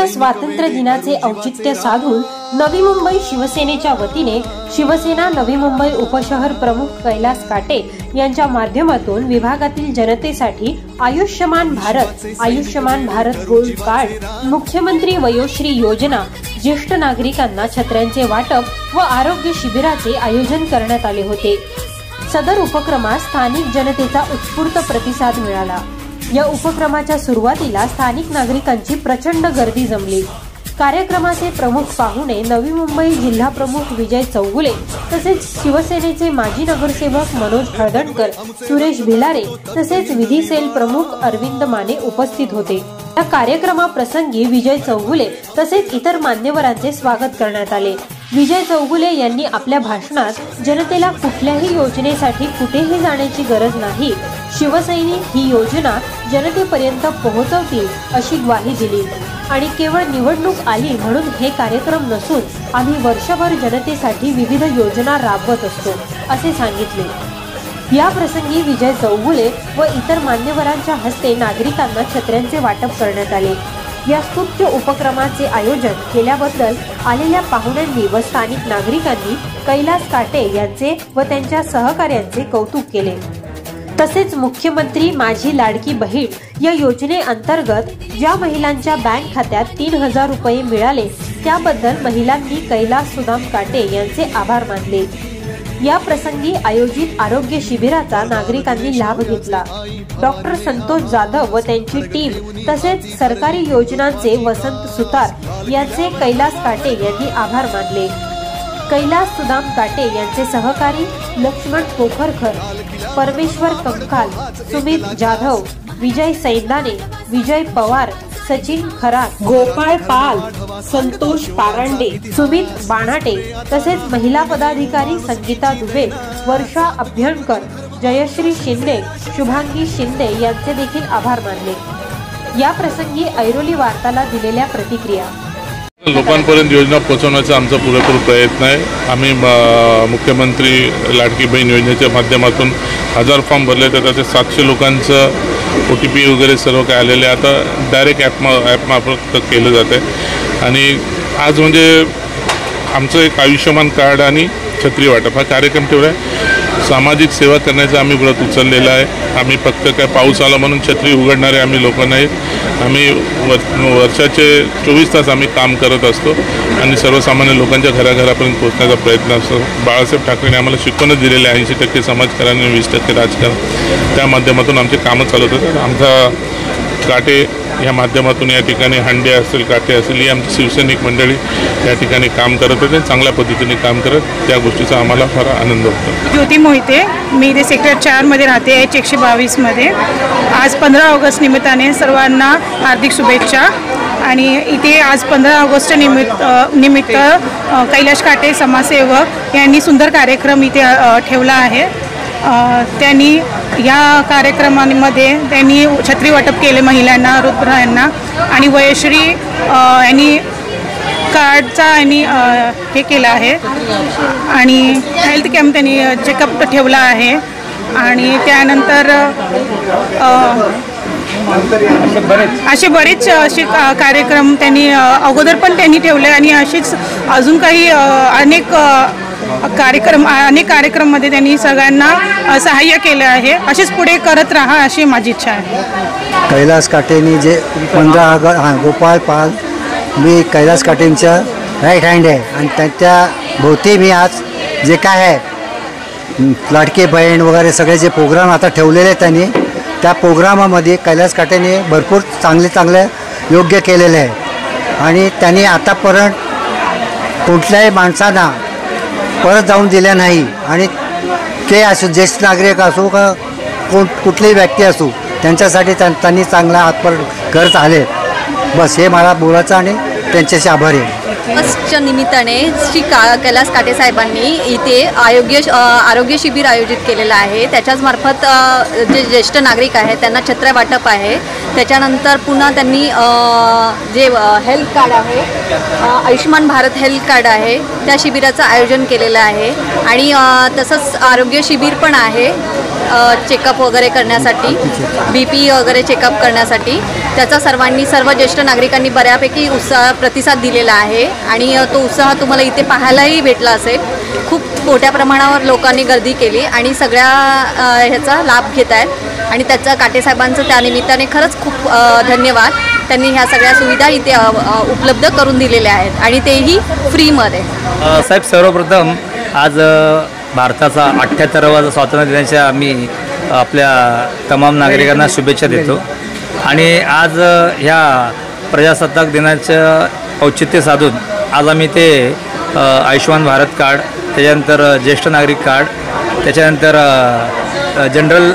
6व्या स्वातंत्र्य दिनाचे औचित्य साधून नवी मुंबई शिवसेनेच्या वतीने शिवसेना नवी मुंबई उपशहर प्रमुख कैलास काटे यांच्या माध्यमातून विभागातील जनतेसाठी आयुष्यमान भारत गोल्ड कार्ड, मुख्यमंत्री वयोश्री योजना, ज्येष्ठ नागरिकांना छत्र्यांचे वाटप व आरोग्य शिबिराचे आयोजन करण्यात आले होते। सदर उपक्रमास स्थानिक जनतेचा उत्स्फूर्त प्रतिसाद मिळाला। या उपक्रमाच्या सुरुवातीला स्थानिक नागरिकांची प्रचंड गर्दी जमली। कार्यक्रमाचे प्रमुख पाहुणे नवी मुंबई जिल्हा प्रमुख विजय चौगुले तसेच शिवसेनेचे माजी नगरसेवक मनोज हळदणकर, सुरेश भिलारे तसेच विधी सेल प्रमुख अरविंद माने उपस्थित होते। या कार्यक्रमाप्रसंगी विजय चौगुले तसेच इतर मान्यवरांचे स्वागत करण्यात आले। विजय चौगुले यांनी आपल्या भाषणात जनतेला कुठल्याही योजनेसाठी कुठेही जाण्याची गरज नाही, शिवसैनिक ही योजना जनतेपर्यंत पोहोचवतील अशी ग्वाही दिली आणि केवळ निवडणूक आली म्हणून हे कार्यक्रम नसून आम्ही वर्षभर जनतेसाठी विविध योजना राबवत असतो असे सांगितले। या प्रसंगी विजय चौगुले व इतर मान्यवरांच्या हस्ते नागरिकांना छत्र्यांचे वाटप करण्यात आले। या स्तुत्य उपक्रमाचे आयोजन केल्याबद्दल आलेल्या पाहुण्यांनी व स्थानिक नागरिकांनी कैलास काटे यांचे व त्यांच्या सहकार्यांचे कौतुक केले। तसेच मुख्यमंत्री माझी लाडकी बहीण या योजनेअंतर्गत ज्या महिलांच्या बँक खात्यात 3000 रुपये मिळाले त्याबद्दल महिलांनी कैलास सुदाम काटे यांचे आभार मानले। या प्रसंगी आयोजित आरोग्य शिबिराचा नागरिकांनी लाभ घेतला। डॉक्टर संतोष जाधव व त्यांची टीम तसेच सरकारी योजनांचे वसंत सुतार यांचे कैलास काटे यांनी आभार मानले। कैलास सुदाम काटे यांचे सहकारी लक्ष्मण पोखरकर, परमेश्वर कंकाल, सुमित जाधव, विजय सैंदाने, विजय पवार, सचिन खरात, गोपाळ पाल, संतोष पारांडे, सुमित बाणाटे तसेच महिला पदाधिकारी संगीता दुबे, वर्षा अभ्यंकर, जयश्री शिंदे, शुभांगी शिंदे यांचे देखील आभार मानले। या प्रसंगी ऐरोली वार्ताला दिलेल्या प्रतिक्रिया। लोकांपर्यंत योजना पोहोचवण्याचा आमचा पुरेपूर प्रयत्न आहे। आम्ही मुख्यमंत्री लाडकी बहीण योजनेच्या माध्यमातून 1000 फॉर्म भरले तर त्याचे 700 लोकांचं OTP वगैरे सर्व काय आलेले आता डायरेक्ट ॲपमार्फत केलं जातं आहे। आणि आज म्हणजे आमचं एक आयुष्यमान कार्ड आणि छत्री वाटप हा कार्यक्रम ठेवला आहे। सामाजिक सेवा करण्याचा आम्ही व्रत उचललेला आहे। आम्ही फक्त काय पाऊस आला म्हणून छत्री उघडणारे आम्ही लोक नाहीत। आम्ही वर्षाचे 24 तास आम्ही काम करत असतो आणि सर्वसामान्य लोकांच्या घराघरापर्यंत पोहोचण्याचा प्रयत्न असतो। बाळासाहेब ठाकरेंनी आम्हाला शिकवणच दिलेले आहे 80% समाजकारण आणि 20% राजकारण, त्या माध्यमातून आमचे कामं चालत होते। आमचा काटे या माध्यमातून या ठिकाणी हांडे असेल, काटे असेल, ही आमची शिवसैनिक मंडळी या ठिकाणी काम करत होते, चांगल्या पद्धतीने काम करत, त्या गोष्टीचा आम्हाला फार आनंद होतो। ज्योती मोहिते, मी इथे सेक्टर 4 मध्ये राहते, H122 मध्ये। आज 15 ऑगस्ट निमित्ताने सर्वांना हार्दिक शुभेच्छा। आणि इथे आज 15 ऑगस्ट निमित्त कैलास काटे समाजसेवक यांनी सुंदर कार्यक्रम इथे ठेवला आहे। त्यांनी या कार्यक्रमामध्ये त्यांनी छत्री वाटप केले महिलांना, वृद्धांना आणि वयश्री यांनी कार्डचा यांनी हे केलं आहे आणि हेल्थ कॅम्प त्यांनी चेकअप ठेवला आहे। आणि त्यानंतर असे बरेच कार्यक्रम त्यांनी अगोदर पण त्यांनी ठेवले आणि असेच अजून काही अनेक कार्यक्रममध्ये त्यांनी सगळ्यांना सहाय्य केलं आहे। असेच पुढे करत राहा अशी माझी इच्छा आहे। कैलास काटेंनी जे 15 ऑगस्ट गोपाळ पाल, मी कैलास काटेंचा राईट हँड आहे आणि त्यांच्या भोवती मी आज जे काय आहे लाडके बहीण वगैरे सगळे जे प्रोग्राम आता ठेवलेले आहेत त्यांनी, त्या प्रोग्रामामध्ये कैलास काटेंनी भरपूर चांगले योग्य केलेले आहे आणि त्यांनी आतापर्यंत कुठल्याही माणसांना परत जाऊन दिल्या नाही आणि ते असो ज्येष्ठ नागरिक असो का कुठलीही व्यक्ती असो त्यांच्यासाठी त्यांनी चांगला हातपर करत आले। बस हे मला बोलायचं आणि त्यांच्याशी आभारी आहे। ऑगस्टच्या निमित्ताने श्री कैलास काटे साहेबांनी इथे आरोग्य शिबिर आयोजित केलेलं आहे। त्याच्याच मार्फत जे ज्येष्ठ नागरिक आहेत त्यांना छत्र्या वाटप आहे। त्याच्यानंतर पुन्हा त्यांनी जे हेल्थ कार्ड आहे, आयुष्यमान भारत हेल्थ कार्ड आहे, त्या शिबिराचं आयोजन केलेलं आहे. आणि तसंच आरोग्य शिबिर पण आहे, चेकअप वगैरे करण्यासाठी, BP वगैरे चेकअप करण्यासाठी. त्याचा सर्व ज्येष्ठ नागरिकांनी बऱ्यापैकी प्रतिसाद दिलेला आहे आणि तो उत्साह तुम्हाला इथे पाहायलाही भेटला असेल. खूप मोठ्या प्रमाणावर लोकांनी गर्दी केली आणि सगळ्या ह्याचा लाभ घेत आहेत आणि त्याचा काटेसाहेबांचं त्यानिमित्ताने खरंच खूप धन्यवाद. त्यांनी ह्या सगळ्या सुविधा इथे उपलब्ध करून दिलेल्या आहेत आणि तेही फ्रीमध्ये. साहेब, सर्वप्रथम आज भारताचा 78वा स्वातंत्र्य दिनाच्या आम्ही आपल्या तमाम नागरिकांना शुभेच्छा देतो. आणि आज ह्या प्रजासत्ताक दिनाचं औचित्य साधून आज आम्ही ते आयुष्यमान भारत कार्ड, त्याच्यानंतर ज्येष्ठ नागरिक कार्ड, त्याच्यानंतर जनरल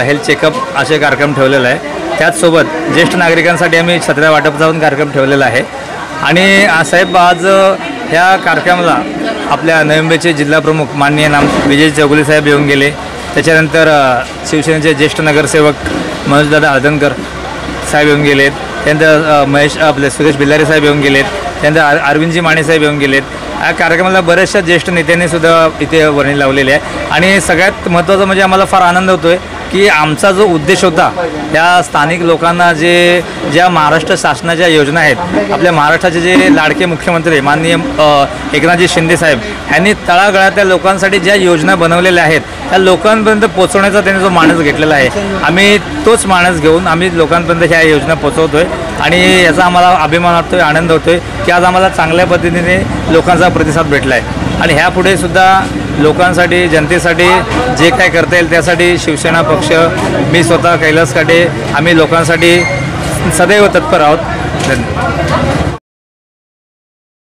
हेल्थ चेकअप असे कार्यक्रम ठेवलेला आहे. त्याचसोबत ज्येष्ठ नागरिकांसाठी आम्ही छत्र्या वाटपाचा पण कार्यक्रम ठेवलेला आहे. आणि साहेब, आज ह्या कार्यक्रमाला आपल्या नवी मुंबईचे जिल्हाप्रमुख माननीय विजय चौगुले साहेब येऊन गेले. त्याच्यानंतर शिवसेनेचे ज्येष्ठ नगरसेवक मनोजदादा हळदणकर साहेब येऊन गेलेत. त्यानंतर सुरेश बिल्लारे साहेब येऊन गेलेत. त्यानंतर अरविंदजी माने साहेब येऊन गेलेत. या कार्यक्रमाला बऱ्याचशा ज्येष्ठ नेत्यांनी सुद्धा इथे वर्णी लावलेली आहे. आणि सगळ्यात महत्त्वाचं म्हणजे आम्हाला फार आनंद होतो आहे की आमचा जो उद्देश होता, या स्थानिक लोकांना ज्या महाराष्ट्र शासनाच्या योजना आहेत, आपल्या महाराष्ट्राचे जे लाडके मुख्यमंत्री माननीय एकनाथजी शिंदे साहेब यांनी तळागाळातल्या लोकांसाठी ज्या योजना बनवलेल्या आहेत त्या लोकांपर्यंत पोहोचवण्याचा त्यांनी जो मानस घेतलेला आहे, आम्ही तोच मानस घेऊन आम्ही लोकांपर्यंत ह्या योजना पोहोचवतो आहे. आणि याचा आम्हाला अभिमान वाटतो आहे, आनंद होतो आहे की आज आम्हाला चांगल्या पद्धतीने लोकांचा प्रतिसाद भेटला आहे. आणि ह्यापुढे सुद्धा लोकांसाठी, जनतेसाठी जे काय करता येईल त्यासाठी शिवसेना पक्ष, मी स्वतः कैलास काटे, आम्ही लोकांसाठी सदैव तत्पर आहोत. धन्यवाद.